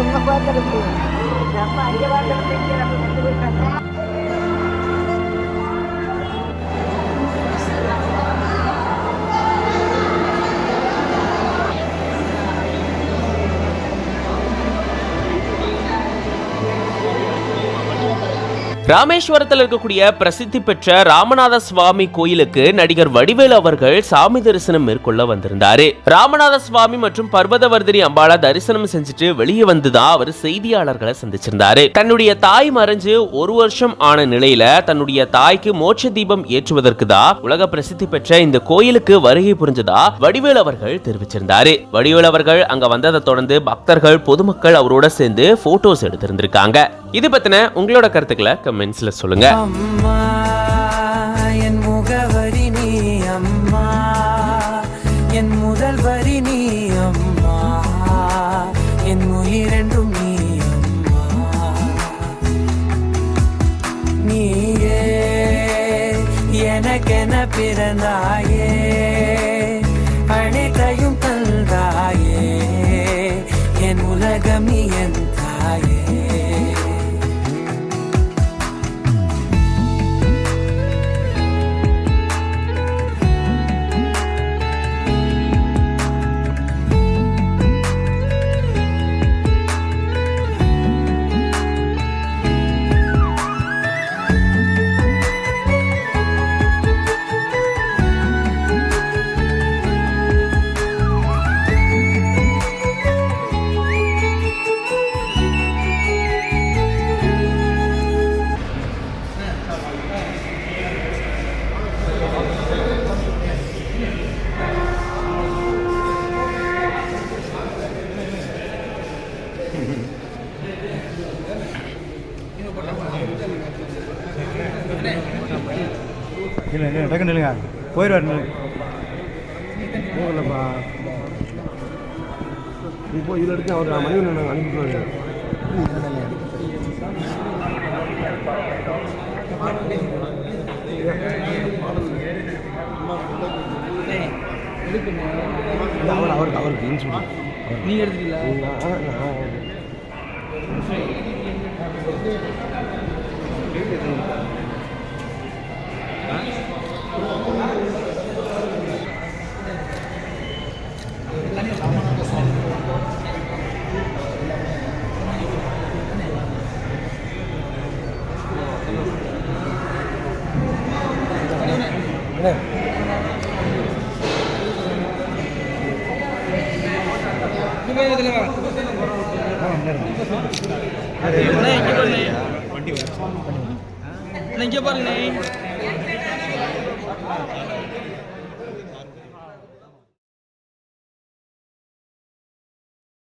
நம்ம பார்க்கறது நம்ம அங்கே பார்க்கறது நம்ம ராமேஸ்வரத்தில் இருக்கக்கூடிய பிரசித்தி பெற்ற ராமநாத சுவாமி கோயிலுக்கு நடிகர் வடிவேலு அவர்கள் சாமி தரிசனம் மேற்கொள்ள வந்திருந்தாரு. ராமநாத சுவாமி மற்றும் பர்வதவர்தினி அம்பாளை தரிசனம் செஞ்சுட்டு வெளியே வந்துதான் அவர் செய்தியாளர்களை சந்திச்சிருந்தாரு. தன்னுடைய தாய் மறைஞ்சு 1 வருஷம் ஆன நிலையில தன்னுடைய தாய்க்கு மோட்ச தீபம் ஏற்றுவதற்கு தான் உலக பிரசித்தி பெற்ற இந்த கோயிலுக்கு வருகை புரிஞ்சதா வடிவேலு அவர்கள் தெரிவிச்சிருந்தாரு. வடிவேலு அவர்கள் அங்க வந்ததை தொடர்ந்து பக்தர்கள் பொதுமக்கள் அவரோட சேர்ந்து போட்டோஸ் எடுத்திருந்திருக்காங்க. இது பத்தின உங்களோட கருத்துக்களை கமெண்ட்ஸ்ல சொல்லுங்க. அம்மா என் முகவரி நீ, அம்மா என் முதல் வரி நீ, அம்மா என் உயிரென்றும் நீ, அம்மா நீயே எனக்கென பிறந்தாயே, அனைத்தையும் தந்தாயே, என் உலகம் நீ என் தாயே. இல்லை இல்லை டக்கு நில்லுங்க, போயிடுவார் போகலப்பா. இப்போ இதில் எடுத்து அவர் மனைவி நாங்கள் அனுப்பிடுவாங்க. அவருக்கு இன்சூரன்ஸ் நீ எடுத்துட்டீங்களா? பாருங்க